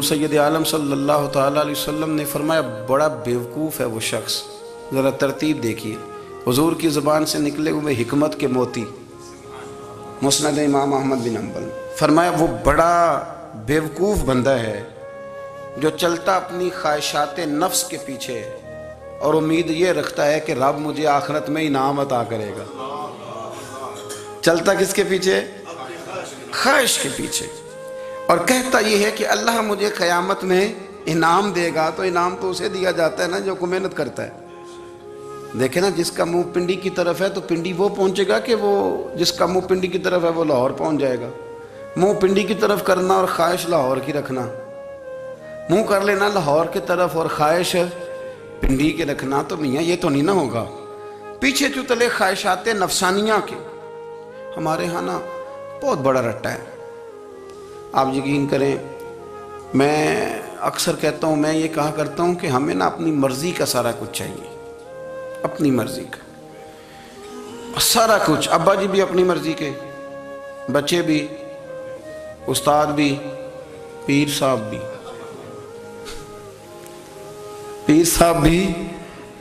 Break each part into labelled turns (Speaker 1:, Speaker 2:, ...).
Speaker 1: حضور سید عالم صلی اللہ تعالیٰ علیہ وسلم نے فرمایا بڑا بیوقوف ہے وہ شخص، ذرا ترتیب دیکھیے، حضور کی زبان سے نکلے ہوئے حکمت کے موتی، مسند امام احمد بن حنبل، فرمایا وہ بڑا بیوقوف بندہ ہے جو چلتا اپنی خواہشات نفس کے پیچھے اور امید یہ رکھتا ہے کہ رب مجھے آخرت میں انعام عطا کرے گا۔ چلتا کس کے پیچھے؟ خواہش کے پیچھے، اور کہتا یہ ہے کہ اللہ مجھے قیامت میں انعام دے گا، تو انعام تو اسے دیا جاتا ہے نا جو کوئی محنت کرتا ہے۔ دیکھیں نا، جس کا منہ پنڈی کی طرف ہے تو پنڈی وہ پہنچے گا کہ وہ جس کا منہ پنڈی کی طرف ہے وہ لاہور پہنچ جائے گا؟ منہ پنڈی کی طرف کرنا اور خواہش لاہور کی رکھنا، منہ کر لینا لاہور کی طرف اور خواہش پنڈی کے رکھنا، تو میاں یہ تو نہیں نہ ہوگا۔ پیچھے جو تلے خواہشات نفسانیہ کے ہمارے ہاں نا بہت بڑا رٹا ہے۔ آپ یقین کریں، میں اکثر کہتا ہوں، میں یہ کہا کرتا ہوں کہ ہمیں نا اپنی مرضی کا سارا کچھ چاہیے، اپنی مرضی کا سارا کچھ۔ ابا جی بھی اپنی مرضی کے، بچے بھی، استاد بھی، پیر صاحب بھی، پیر صاحب بھی،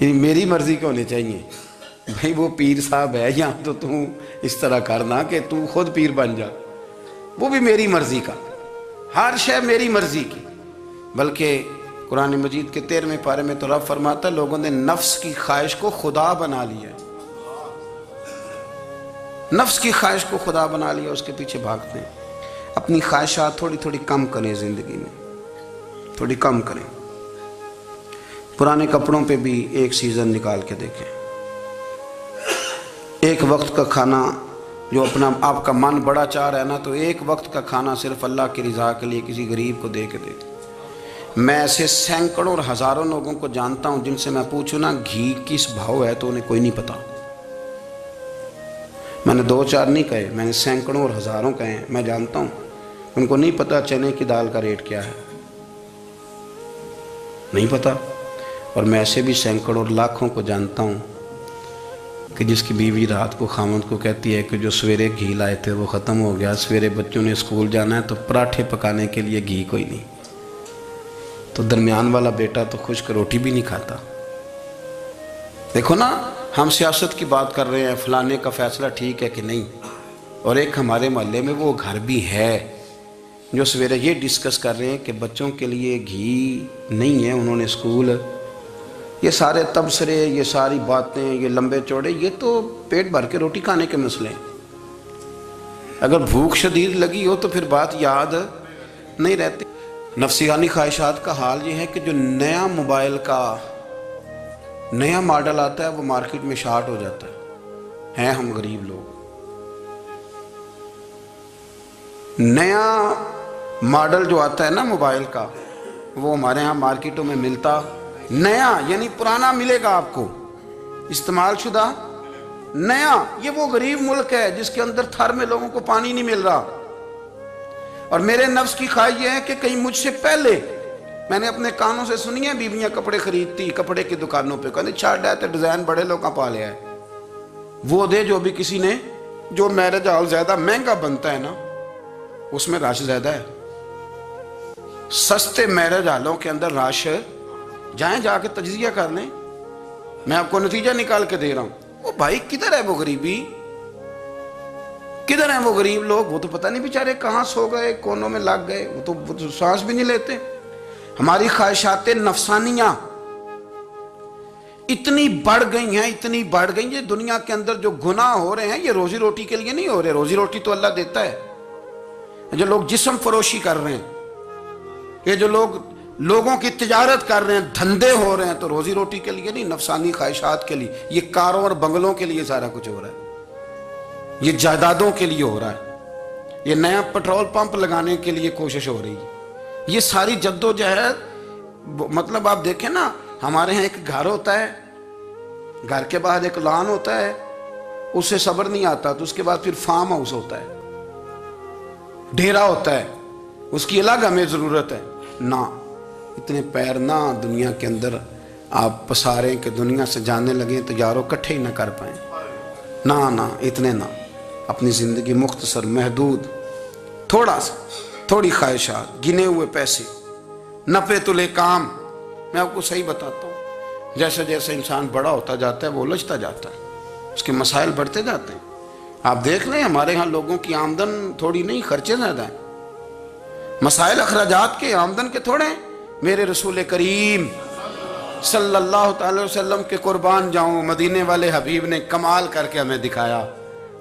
Speaker 1: یعنی میری مرضی کے ہونے چاہیے۔ بھائی وہ پیر صاحب ہے، یا تو تم اس طرح کرنا کہ تو خود پیر بن جا، وہ بھی میری مرضی کا، ہر شے میری مرضی کی۔ بلکہ قرآن مجید کے 13ویں پارے میں تو رب فرماتا ہے لوگوں نے نفس کی خواہش کو خدا بنا لیا، نفس کی خواہش کو خدا بنا لیا، اس کے پیچھے بھاگتے ہیں۔ اپنی خواہشات تھوڑی تھوڑی کم کریں، زندگی میں تھوڑی کم کریں۔ پرانے کپڑوں پہ بھی ایک سیزن نکال کے دیکھیں، ایک وقت کا کھانا جو اپنا آپ کا من بڑا چاہ رہا ہے نا، تو ایک وقت کا کھانا صرف اللہ کی رضا کے لیے کسی غریب کو دے کے دے۔ میں ایسے سینکڑوں اور ہزاروں لوگوں کو جانتا ہوں جن سے میں پوچھوں نا گھی کس بھاؤ ہے تو انہیں کوئی نہیں پتا۔ میں نے 2-4 نہیں کہے، میں نے سینکڑوں اور ہزاروں کہے ہیں، میں جانتا ہوں ان کو نہیں پتا چنے کی دال کا ریٹ کیا ہے، نہیں پتا۔ اور میں ایسے بھی سینکڑوں اور لاکھوں کو جانتا ہوں کہ جس کی بیوی رات کو خامند کو کہتی ہے کہ جو سویرے گھی لائے تھے وہ ختم ہو گیا، سویرے بچوں نے اسکول جانا ہے تو پراٹھے پکانے کے لیے گھی کوئی نہیں، تو درمیان والا بیٹا تو خشک روٹی بھی نہیں کھاتا۔ دیکھو نا، ہم سیاست کی بات کر رہے ہیں، فلانے کا فیصلہ ٹھیک ہے کہ نہیں، اور ایک ہمارے محلے میں وہ گھر بھی ہے جو سویرے یہ ڈسکس کر رہے ہیں کہ بچوں کے لیے گھی نہیں ہے، انہوں نے اسکول، یہ سارے تبصرے، یہ ساری باتیں، یہ لمبے چوڑے، یہ تو پیٹ بھر کے روٹی کھانے کے مسئلے ہیں۔ اگر بھوک شدید لگی ہو تو پھر بات یاد نہیں رہتی۔ نفسیانی خواہشات کا حال یہ ہے کہ جو نیا موبائل کا نیا ماڈل آتا ہے وہ مارکیٹ میں شارٹ ہو جاتا ہے، ہیں ہم غریب لوگ۔ نیا ماڈل جو آتا ہے نا موبائل کا، وہ ہمارے ہاں مارکیٹوں میں ملتا نیا، یعنی پرانا ملے گا آپ کو، استعمال شدہ نیا۔ یہ وہ غریب ملک ہے جس کے اندر تھر میں لوگوں کو پانی نہیں مل رہا۔ اور میرے نفس کی خواہش یہ ہے کہ کہیں مجھ سے پہلے، میں نے اپنے کانوں سے سنی ہے بیویاں کپڑے خریدتی کپڑے کی دکانوں پہ، کہتے چھاڑ ہے تو ڈیزائن بڑے لوگوں پا لیا ہے، وہ دے جو بھی کسی نے، جو میرج ہال زیادہ مہنگا بنتا ہے نا اس میں رش زیادہ ہے۔ سستے میرج ہالوں کے اندر رش، جائیں جا کے تجزیہ کر لیں، میں آپ کو نتیجہ نکال کے دے رہا ہوں۔ وہ بھائی کدھر ہے وہ غریبی، کدھر ہیں وہ غریب لوگ؟ وہ تو پتہ نہیں بیچارے کہاں سو گئے، کونوں میں لگ گئے، وہ تو سانس بھی نہیں لیتے۔ ہماری خواہشات نفسانیہ اتنی بڑھ گئی ہیں، اتنی بڑھ گئی ہیں، دنیا کے اندر جو گناہ ہو رہے ہیں یہ روزی روٹی کے لیے نہیں ہو رہے، روزی روٹی تو اللہ دیتا ہے۔ جو لوگ جسم فروشی کر رہے ہیں، یہ جو لوگوں کی تجارت کر رہے ہیں، دھندے ہو رہے ہیں، تو روزی روٹی کے لیے نہیں، نفسانی خواہشات کے لیے۔ یہ کاروں اور بنگلوں کے لیے سارا کچھ ہو رہا ہے، یہ جائیدادوں کے لیے ہو رہا ہے، یہ نیا پٹرول پمپ لگانے کے لیے کوشش ہو رہی ہے۔ یہ ساری جد و جہد، مطلب آپ دیکھیں نا، ہمارے ہاں ایک گھر ہوتا ہے، گھر کے بعد ایک لان ہوتا ہے، اس سے صبر نہیں آتا تو اس کے بعد پھر فارم ہاؤس ہوتا ہے، ڈیرا ہوتا ہے، اس کی الگ ہمیں ضرورت ہے نا۔ اتنے پیر نہ دنیا کے اندر آپ پساریں کہ دنیا سے جانے لگیں تو یارو کٹھے ہی نہ کر پائیں، نہ اتنے نہ۔ اپنی زندگی مختصر، محدود، تھوڑا سا، تھوڑی خواہشات، گنے ہوئے پیسے، नफ़ेतुल काम। मैं आपको सही बताता हूँ, जैसे जैसे इंसान बड़ा होता जाता है वो उलझता जाता है, उसके मसाइल बढ़ते जाते हैं। आप देख लें हमारे यहाँ लोगों की आमदन थोड़ी नहीं, खर्चे ज़्यादा हैं। मसाइल अखराजात के, आमदन के थोड़े हैं। मेरे रसूल करीम सल्लल्लाहु अलैहि वसल्लम के कुर्बान जाऊं, मदीने वाले हबीब ने कमाल करके हमें दिखाया।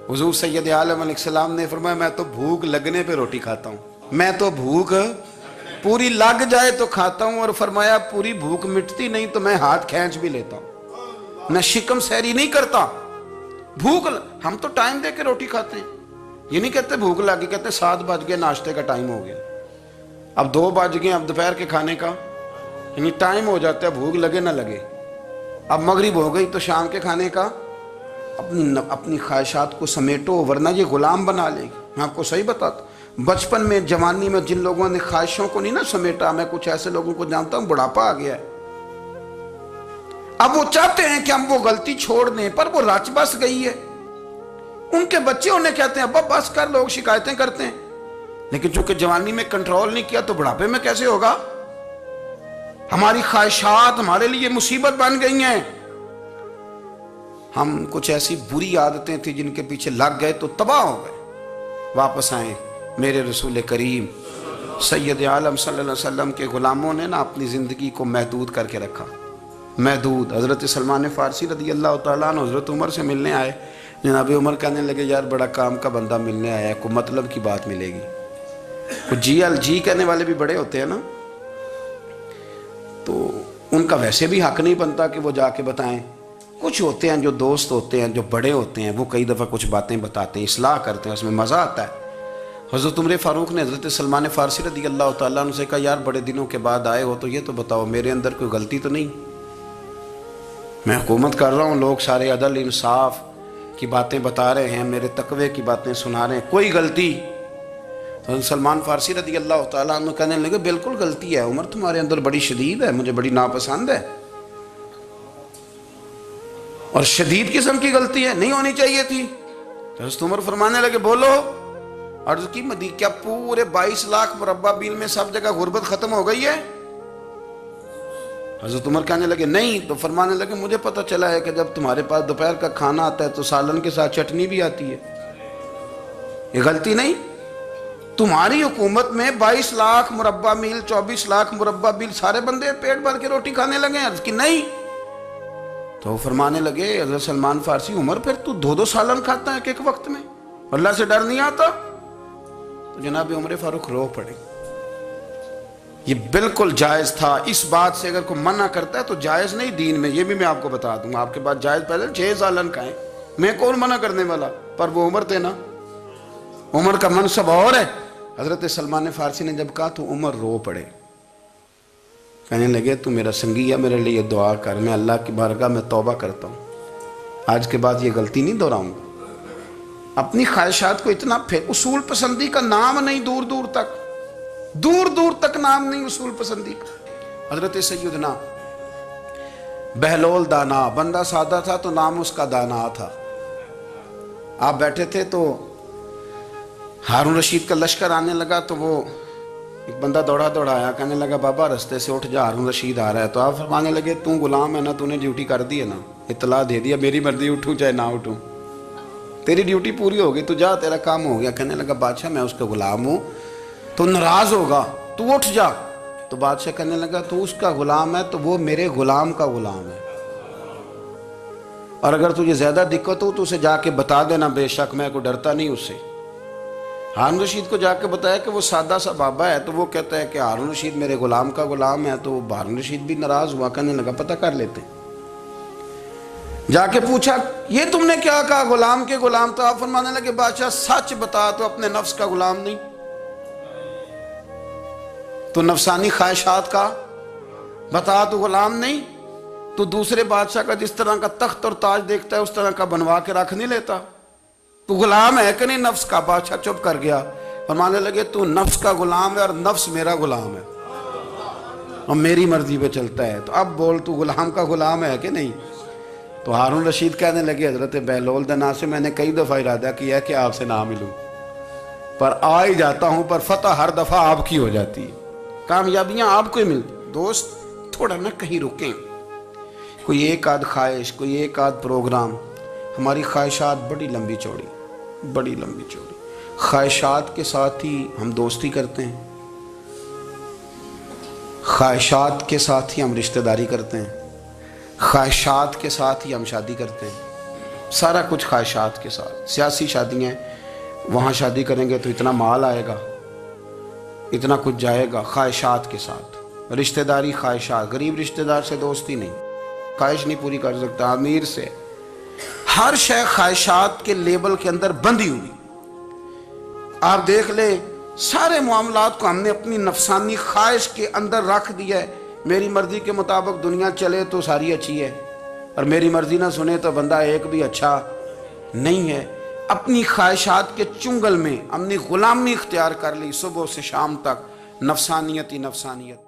Speaker 1: हुजूर सैयद आलम अलैहिस्सलाम ने फरमाया, मैं तो भूख लगने पे रोटी खाता हूँ, मैं तो भूख पूरी लग जाए तो खाता हूँ। और फरमाया पूरी भूख मिटती नहीं तो मैं हाथ खींच भी लेता हूँ, मैं शिकम सहरी नहीं करता। भूख, हम तो टाइम दे के रोटी खाते हैं, ये नहीं कहते भूख लगी, कहते 7 बज गए, नाश्ते का टाइम हो गया, अब 2 बज गए, अब दोपहर के खाने का यानी टाइम हो जाता है, भूख लगे ना लगे। अब मगरिब हो गई तो शाम के खाने का अपनी ख्वाहिशात को समेटो, वरना ये गुलाम बना लेगी। मैं आपको सही बताता, बचपन में, जवानी में जिन लोगों ने ख्वाहिशों को नहीं ना समेटा, मैं कुछ ऐसे लोगों को जानता हूं बुढ़ापा आ गया है, अब वो चाहते हैं कि हम वो गलती छोड़ दें, पर वो रच बस गई है। उनके बच्चे उन्हें कहते हैं अब्बा बस कर, लोग शिकायतें करते हैं, लेकिन चूंकि जवानी में कंट्रोल नहीं किया तो बुढ़ापे में कैसे होगा। हमारी ख्वाहिशात हमारे लिए मुसीबत बन गई हैं। हम कुछ ऐसी बुरी आदतें थी जिनके पीछे लग गए तो तबाह हो गए। वापस आए, मेरे रसूल करीम सैयद आलम सल्लल्लाहु अलैहि वसल्लम के गुलामों ने ना अपनी ज़िंदगी को महदूद करके रखा। महदूद। हज़रत सलमान फ़ारसी रज़ी अल्लाह तआला अन्हु हज़रत उमर से मिलने आए। जनाब उमर कहने लगे, यार बड़ा काम का बंदा मिलने आया है, कोई मतलब की बात मिलेगी। कुछ जी कहने वाले भी बड़े होते हैं ना, तो उनका वैसे भी हक नहीं बनता कि वो जाके बताएं। कुछ होते हैं जो दोस्त होते हैं, जो बड़े होते हैं, वो कई दफ़ा कुछ बातें बताते हैं, इस्लाह करते हैं, उसमें मज़ा आता है। हज़रत उमर फ़ारूक ने हज़रत सलमान फ़ारसी रज़ी अल्लाह तआला अन्हु से कहा, यार बड़े दिनों के बाद आए हो तो ये तो बताओ मेरे अंदर कोई गलती तो नहीं। मैं हुकूमत कर रहा हूँ, लोग सारे अदल इंसाफ की बातें बता रहे हैं, मेरे तकवे की बातें सुना रहे हैं, कोई गलती? तो सलमान फ़ारसी रज़ी अल्लाह तआला अन्हु कहने लगे, बिल्कुल गलती है उमर, तुम्हारे अंदर बड़ी शदीद है, मुझे बड़ी नापसंद है, और शदीद किस्म की गलती है, नहीं होनी चाहिए थी। तो हज़रत उमर फरमाने लगे, बोलो। अर्ज़ की, मदी क्या पूरे 22 लाख मुरब्बा मील में सब जगह गुर्बत खत्म हो गई है? हज़रत उमर कहने लगे नहीं। तो फरमाने लगे, मुझे पता चला है कि जब तुम्हारे पास दोपहर का खाना आता है तो सालन के साथ चटनी भी आती है, ये गलती नहीं? तुम्हारी हुकूमत में 22 लाख मुरब्बा मील, 24 लाख मुरब्बा मील सारे बंदे पेट भर के रोटी खाने लगे। अर्ज़ की नहीं। तो फरमाने लगे हज़रत सलमान फ़ारसी, उमर फिर तू 2-2 सालन खाता है एक वक्त में, अल्लाह से डर नहीं आता? तो जनाब उमर फ़ारूक रो पड़े। ये बिल्कुल जायज़ था। इस बात से अगर कोई मना करता है तो जायज़ नहीं दीन में, ये भी मैं आपको बता दूंगा। आपके पास जायज़ पहले 6 सालन का है, मैं कौन मना करने वाला, पर वो उमर थे ना, उमर का मनसब और है। हज़रत सलमान फ़ारसी ने जब कहा तो उमर रो पड़े, कहने लगे तू मेरा संगी है, मेरे लिए दुआ कर, मैं अल्लाह की बारगाह में तौबा करता हूँ, आज के बाद ये गलती नहीं दोहराऊंगा। अपनी ख्वाहिशात को इतना फिर उसूल पसंदी का नाम नहीं, दूर दूर तक नाम नहीं उसूल पसंदी का। हज़रत सैयदना बहलोल दाना, बंदा सादा था तो नाम उसका दाना था। आप बैठे थे तो हारून रशीद का लश्कर आने लगा, तो वो एक बंदा दौड़ा आया, कहने लगा बाबा रास्ते से उठ जा, हारून रशीद आ रहा है। तो आप फरमाने लगे, तू गुलाम है ना, तूने ड्यूटी कर दी है ना, इतला दे दिया, मेरी मर्जी उठूँ चाहे ना उठूँ, तेरी ड्यूटी पूरी हो गई, तू जा, तेरा काम हो गया। कहने लगा बादशाह मैं उसका गुलाम हूँ, तो नाराज होगा, तू उठ जा। तो बादशाह कहने लगा तू उसका गुलाम है तो वो मेरे गुलाम का गुलाम है, और अगर तुझे ज्यादा दिक्कत हो तो उसे जाके बता देना, बेशक मैं को डरता नहीं उससे। हारून रशीद को जाके बताया कि वो सादा सा बाबा है, तो वो कहता है कि हारून रशीद मेरे गुलाम का गुलाम है। तो हारून रशीद भी नाराज हुआ, कहने लगा पता कर लेते। जाके पूछा ये तुमने क्या कहा, गुलाम के गुलाम? तो आप फरमाने लगे बादशाह सच बता, तो अपने नफ्स का गुलाम नहीं तो नफसानी ख्वाहिशात का बता, तो गुलाम नहीं तो दूसरे बादशाह का जिस तरह का तख्त और ताज देखता है उस तरह का बनवा के रख नहीं लेता, तू गुलाम है कि नहीं नफ्स का? बादशाह चुप कर गया। फरमाने लगे तू नफ्स का गुलाम है और नफ्स मेरा गुलाम है और मेरी मर्जी पे चलता है, तो अब बोल तू गुलाम का गुलाम है कि नहीं? तो हारून रशीद कहने लगे हजरत बहलोल दना से मैंने कई दफ़ा इरादा किया कि आपसे ना मिलूं, पर आ ही जाता हूं, पर फतह हर दफ़ा आपकी हो जाती है। कामयाबियां आपको ही मिलती। दोस्त थोड़ा ना कहीं रुकें, कोई एक आध ख्वाहिश, कोई एक आध प्रोग्राम। हमारी ख्वाहिशात बड़ी लंबी चौड़ी, बड़ी लंबी चौड़ी। ख्वाहिशात के साथ ही हम दोस्ती करते हैं, ख्वाहिशात के साथ ही हम रिश्तेदारी करते हैं, ख्वाहिशात के साथ ही हम शादी करते हैं। सारा कुछ ख्वाहिशात के साथ। सियासी शादियाँ, वहाँ शादी करेंगे तो इतना माल आएगा, इतना कुछ जाएगा, ख्वाहिशात के साथ। रिश्तेदारी ख्वाहिशात। गरीब रिश्तेदार से दोस्ती नहीं, ख्वाहिश नहीं पूरी कर सकता। अमीर से। हर शय ख्वाहिशात के लेबल के अंदर बंधी हुई। आप देख ले, सारे मामलात को हमने अपनी नफसानी ख्वाहिश के अंदर रख दिया है। मेरी मर्जी के मुताबिक दुनिया चले तो सारी अच्छी है, और मेरी मर्जी ना सुने तो बंदा एक भी अच्छा नहीं है। अपनी ख्वाहिशात के चुंगल में हमने गुलामी इख्तियार कर ली, सुबह से शाम तक नफसानियत ही नफसानियत।